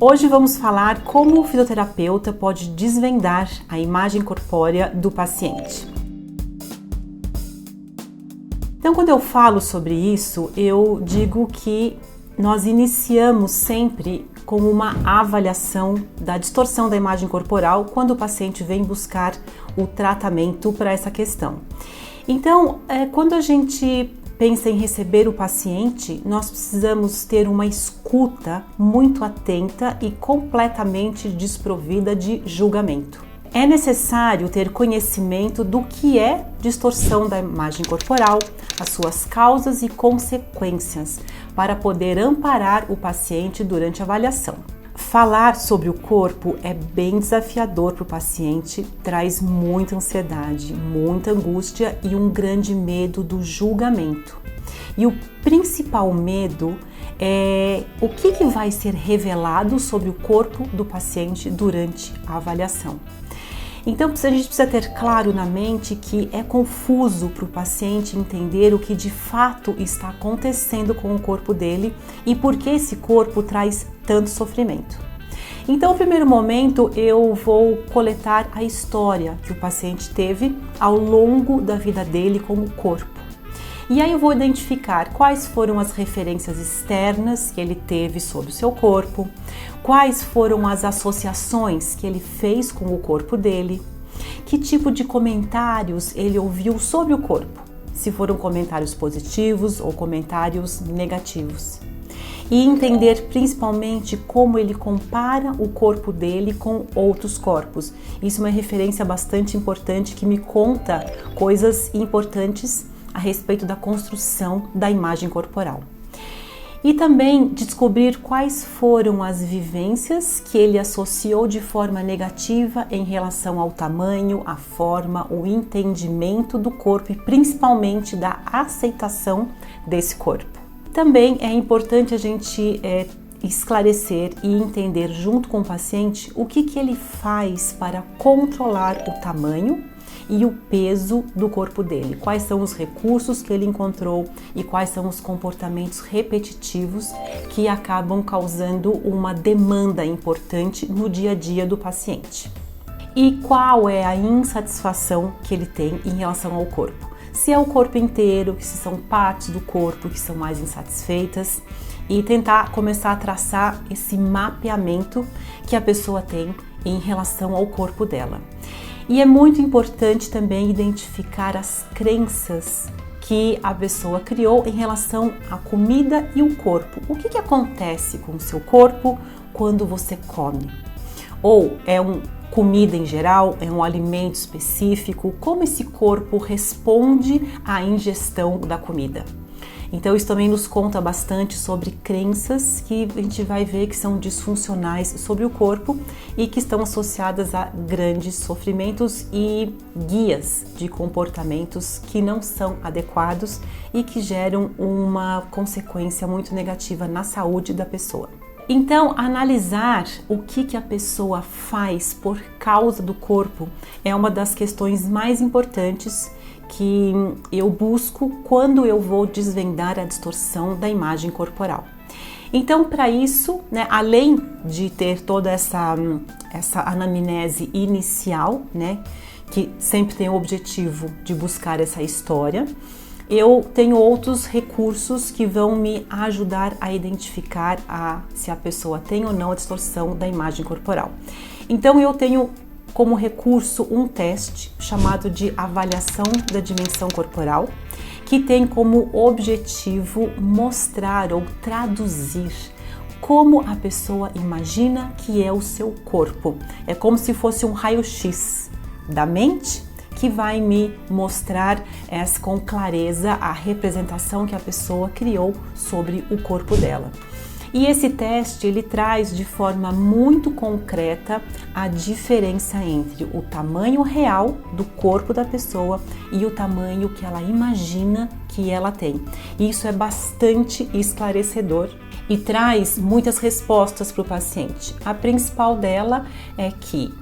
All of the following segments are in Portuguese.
Hoje vamos falar como o fisioterapeuta pode desvendar a imagem corpórea do paciente. Então, quando eu falo sobre isso, eu digo que nós iniciamos sempre com uma avaliação da distorção da imagem corporal quando o paciente vem buscar o tratamento para essa questão. Então, quando a gente pensa em receber o paciente, nós precisamos ter uma escuta muito atenta e completamente desprovida de julgamento. É necessário ter conhecimento do que é distorção da imagem corporal, as suas causas e consequências, para poder amparar o paciente durante a avaliação. Falar sobre o corpo é bem desafiador para o paciente, traz muita ansiedade, muita angústia e um grande medo do julgamento. E o principal medo é o que vai ser revelado sobre o corpo do paciente durante a avaliação. Então, a gente precisa ter claro na mente que é confuso para o paciente entender o que de fato está acontecendo com o corpo dele e por que esse corpo traz tanto sofrimento. Então, no primeiro momento, eu vou coletar a história que o paciente teve ao longo da vida dele com o corpo. E aí eu vou identificar quais foram as referências externas que ele teve sobre o seu corpo, quais foram as associações que ele fez com o corpo dele, que tipo de comentários ele ouviu sobre o corpo, se foram comentários positivos ou comentários negativos. E entender principalmente como ele compara o corpo dele com outros corpos. Isso é uma referência bastante importante que me conta coisas importantes a respeito da construção da imagem corporal. E também descobrir quais foram as vivências que ele associou de forma negativa em relação ao tamanho, a forma, o entendimento do corpo e principalmente da aceitação desse corpo. Também é importante a gente esclarecer e entender junto com o paciente o que ele faz para controlar o tamanho e o peso do corpo dele, quais são os recursos que ele encontrou e quais são os comportamentos repetitivos que acabam causando uma demanda importante no dia a dia do paciente. E qual é a insatisfação que ele tem em relação ao corpo? Se é o corpo inteiro, se são partes do corpo que são mais insatisfeitas, e tentar começar a traçar esse mapeamento que a pessoa tem em relação ao corpo dela. E é muito importante também identificar as crenças que a pessoa criou em relação à comida e o corpo. O que acontece com o seu corpo quando você come? Ou é comida em geral, é um alimento específico? Como esse corpo responde à ingestão da comida? Então isso também nos conta bastante sobre crenças que a gente vai ver que são disfuncionais sobre o corpo e que estão associadas a grandes sofrimentos e guias de comportamentos que não são adequados e que geram uma consequência muito negativa na saúde da pessoa. Então, analisar o que a pessoa faz por causa do corpo é uma das questões mais importantes que eu busco quando eu vou desvendar a distorção da imagem corporal. Então, para isso, além de ter toda essa anamnese inicial, que sempre tem o objetivo de buscar essa história, eu tenho outros recursos que vão me ajudar a identificar se a pessoa tem ou não a distorção da imagem corporal. Então, eu tenho como recurso um teste chamado de avaliação da dimensão corporal, que tem como objetivo mostrar ou traduzir como a pessoa imagina que é o seu corpo. É como se fosse um raio-x da mente que vai me mostrar com clareza a representação que a pessoa criou sobre o corpo dela. E esse teste, ele traz de forma muito concreta a diferença entre o tamanho real do corpo da pessoa e o tamanho que ela imagina que ela tem. Isso é bastante esclarecedor e traz muitas respostas para o paciente. A principal dela é que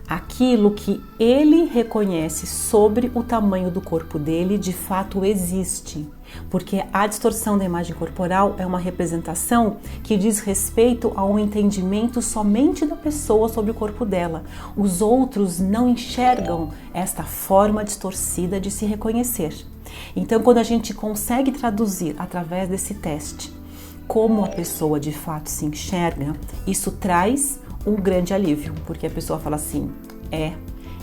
Aquilo que ele reconhece sobre o tamanho do corpo dele de fato existe, porque a distorção da imagem corporal é uma representação que diz respeito a um entendimento somente da pessoa sobre o corpo dela. Os outros não enxergam esta forma distorcida de se reconhecer. Então, quando a gente consegue traduzir através desse teste como a pessoa de fato se enxerga, isso traz um grande alívio, porque a pessoa fala assim,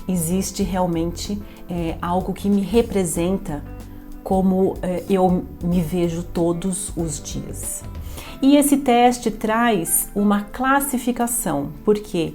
existe realmente algo que me representa como eu me vejo todos os dias. E esse teste traz uma classificação, porque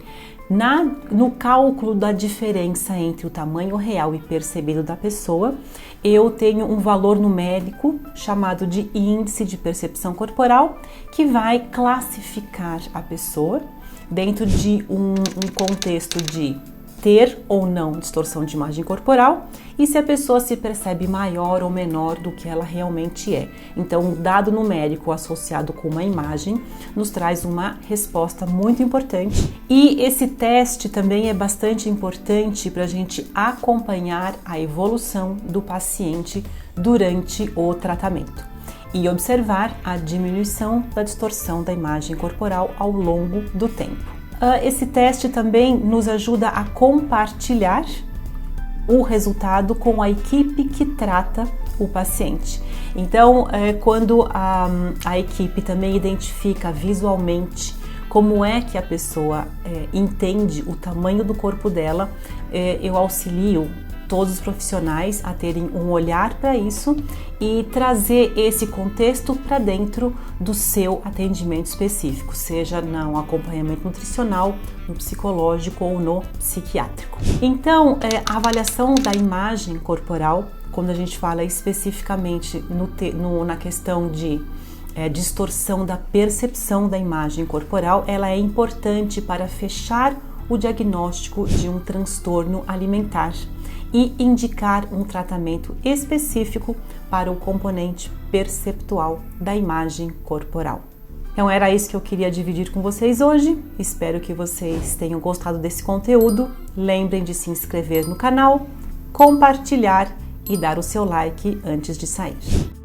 no cálculo da diferença entre o tamanho real e percebido da pessoa, eu tenho um valor numérico chamado de índice de percepção corporal, que vai classificar a pessoa dentro de um contexto de ter ou não distorção de imagem corporal e se a pessoa se percebe maior ou menor do que ela realmente é. Então, um dado numérico associado com uma imagem nos traz uma resposta muito importante. E esse teste também é bastante importante para a gente acompanhar a evolução do paciente durante o tratamento e observar a diminuição da distorção da imagem corporal ao longo do tempo. Esse teste também nos ajuda a compartilhar o resultado com a equipe que trata o paciente. Então, quando a equipe também identifica visualmente como é que a pessoa entende o tamanho do corpo dela, eu auxilio todos os profissionais a terem um olhar para isso e trazer esse contexto para dentro do seu atendimento específico, seja no acompanhamento nutricional, no psicológico ou no psiquiátrico. Então, a avaliação da imagem corporal, quando a gente fala especificamente na questão de distorção da percepção da imagem corporal, ela é importante para fechar o diagnóstico de um transtorno alimentar e indicar um tratamento específico para o componente perceptual da imagem corporal. Então era isso que eu queria dividir com vocês hoje. Espero que vocês tenham gostado desse conteúdo. Lembrem de se inscrever no canal, compartilhar e dar o seu like antes de sair.